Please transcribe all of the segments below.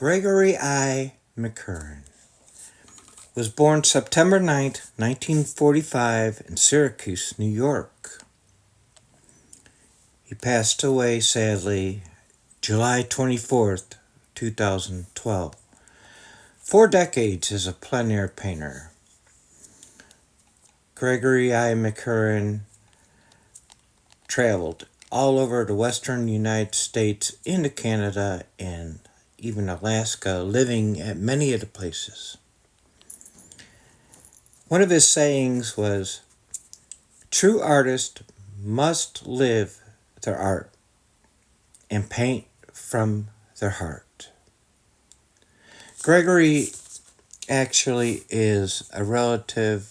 Gregory I. McHuron was born September 9th, 1945 in Syracuse, New York. He passed away, sadly, July 24th, 2012. 4 decades as a plein air painter. Gregory I. McHuron traveled all over the western United States, into Canada, and even Alaska, living at many of the places. One of his sayings was, "True artists must live their art and paint from their heart." Gregory actually is a relative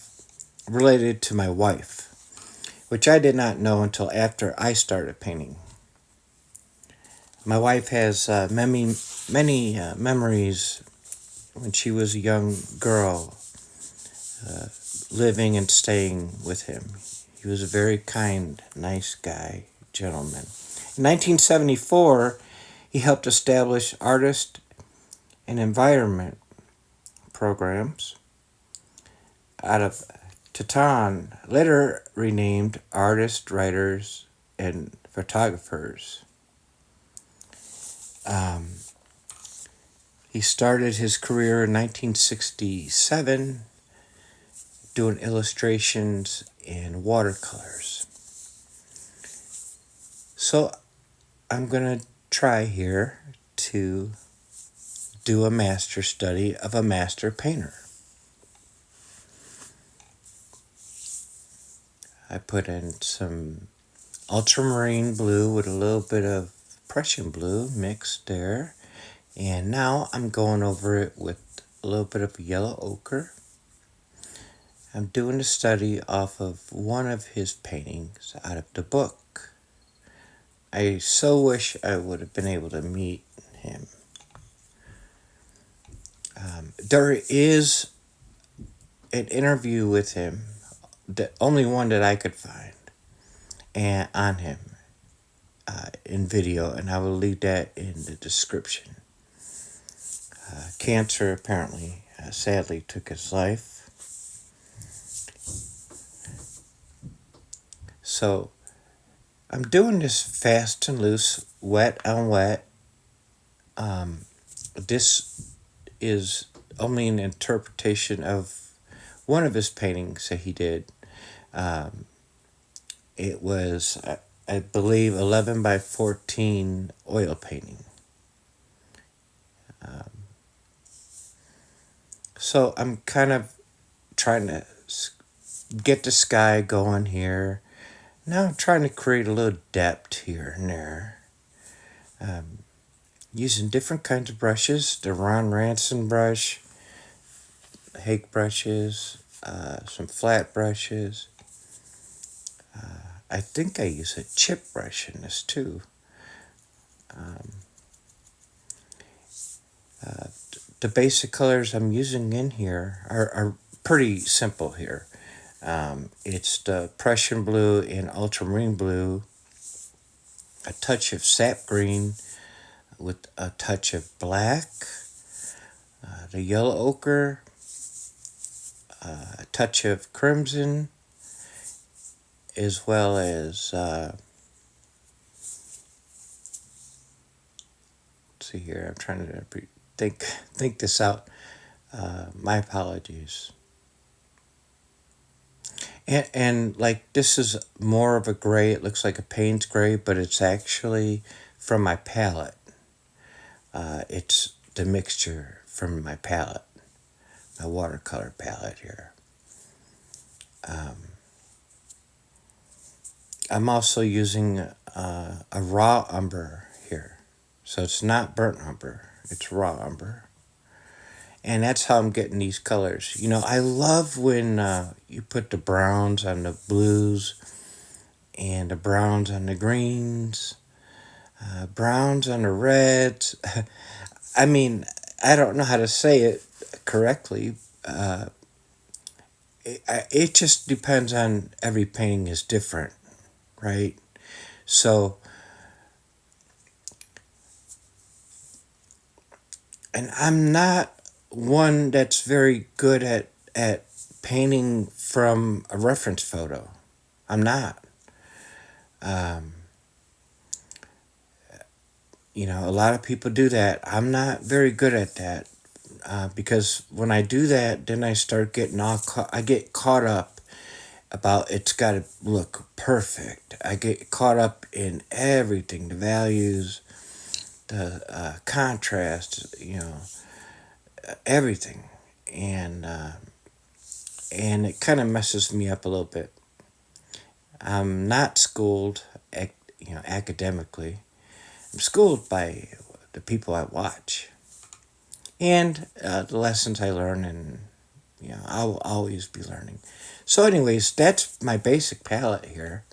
related to my wife, which I did not know until after I started painting. My wife has many memories when she was a young girl, living and staying with him. He was a very kind, nice guy, gentleman. In 1974, he helped establish artist and environment programs out of Teton, later renamed Artists, Writers, and Photographers. He started his career in 1967 doing illustrations and watercolors. So I'm going to try here to do a master study of a master painter. I put in some ultramarine blue with a little bit of Prussian blue mixed there. And now I'm going over it with a little bit of yellow ochre. I'm doing a study off of one of his paintings out of the book. I so wish I would have been able to meet him. There is an interview with him, the only one that I could find, and on him in video, and I will leave that in the description. Cancer apparently, sadly, took his life. So I'm doing this fast and loose, wet on wet. This is only an interpretation of one of his paintings that he did. It was, I believe, 11 by 14 oil painting. So I'm kind of trying to get the sky going here. Now I'm trying to create a little depth here and there. Using different kinds of brushes, the Ron Ranson brush, Hake brushes, some flat brushes. I think I use a chip brush in this too. The basic colors I'm using in here are pretty simple here. It's the Prussian blue and ultramarine blue, a touch of sap green with a touch of black, the yellow ochre, a touch of crimson, as well as, let's see here, I'm trying to think this out. My apologies. And like this is more of a gray. It looks like a Payne's gray, but it's actually from my palette. It's the mixture from my palette, my watercolor palette here. I'm also using a raw umber here. So it's not burnt umber, it's raw umber. And that's how I'm getting these colors. You know, I love when you put the browns on the blues and the browns on the greens, browns on the reds. I mean, I don't know how to say it correctly. It just depends on, every painting is different, right? So and I'm not one that's very good at painting from a reference photo. I'm not. Um, a lot of people do that. I'm not very good at that because when I do that, then I start getting I get caught up about it's got to look perfect. I get caught up in everything, the values, the contrast, everything, and it kind of messes me up a little bit. I'm not schooled, academically. I'm schooled by the people I watch and the lessons I learn, and I'll always be learning. So, anyways, that's my basic palette here.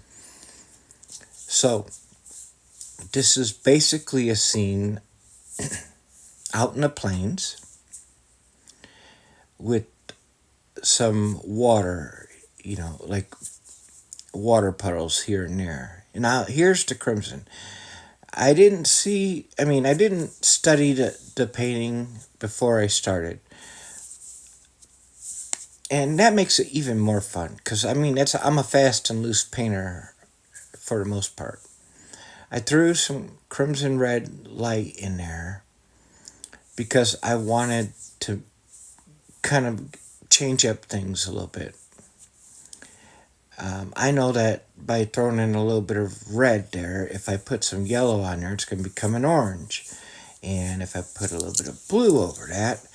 So, this is basically a scene out in the plains with some water, like water puddles here and there. And now here's the crimson. I didn't study the painting before I started. And that makes it even more fun because I'm a fast and loose painter for the most part. I threw some crimson red light in there because I wanted to kind of change up things a little bit. I know that by throwing in a little bit of red there, if I put some yellow on there, it's going to become an orange. And if I put a little bit of blue over that,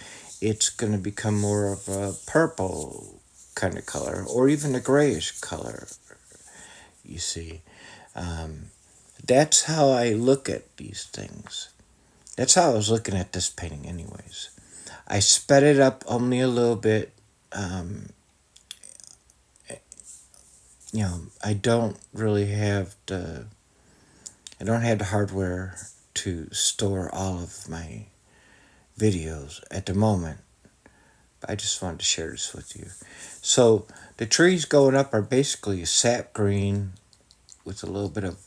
it's going to become more of a purple kind of color, or even a grayish color, you see. That's how I look at these things. That's how I was looking at this painting anyways. I sped it up only a little bit. I don't really have I don't have the hardware to store all of my videos at the moment. But I just wanted to share this with you. So the trees going up are basically a sap green with a little bit of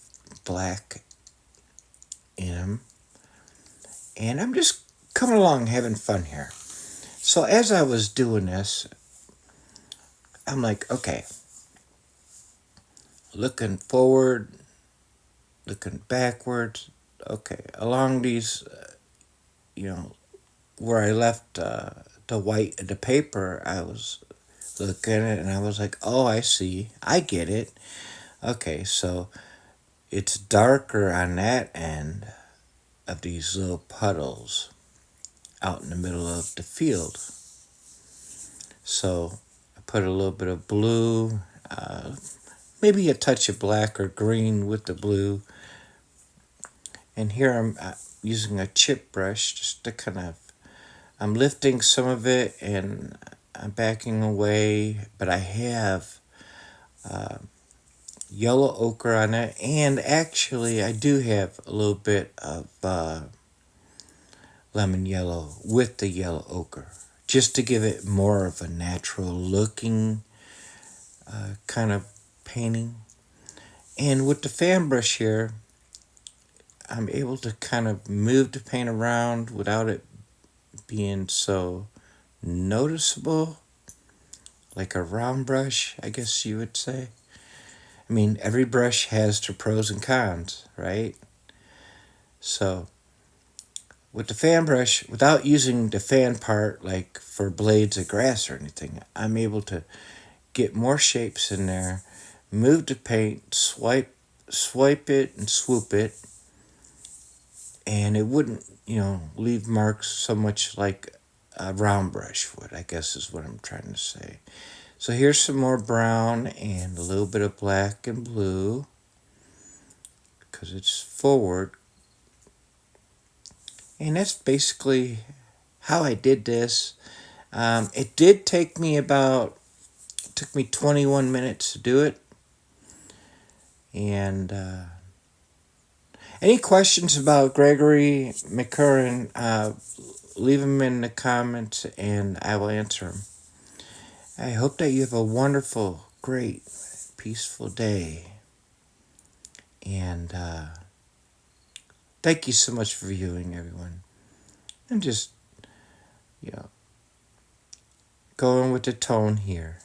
black in them. And I'm just coming along having fun here. So as I was doing this, I'm like, okay, looking forward, looking backwards. Okay, along these, where I left the white of the paper, I was looking at it and I was like, oh, I see. I get it. Okay, so it's darker on that end of these little puddles out in the middle of the field. So I put a little bit of blue, maybe a touch of black or green with the blue. And here I'm using a chip brush just to I'm lifting some of it and I'm backing away, but I have yellow ochre on it, and actually I do have a little bit of lemon yellow with the yellow ochre, just to give it more of a natural looking kind of painting. And with the fan brush here, I'm able to kind of move the paint around without it being so noticeable, like a round brush, I guess you would say. Every brush has their pros and cons, right? So, with the fan brush, without using the fan part like for blades of grass or anything, I'm able to get more shapes in there, move the paint, swipe it and swoop it, and it wouldn't, leave marks so much like a round brush would, I guess is what I'm trying to say. So here's some more brown and a little bit of black and blue because it's forward. And that's basically how I did this. It did take me took me 21 minutes to do it. And any questions about Gregory McHuron, leave them in the comments and I will answer them. I hope that you have a wonderful, great, peaceful day. And thank you so much for viewing, everyone. And just Yeah. Going with the tone here.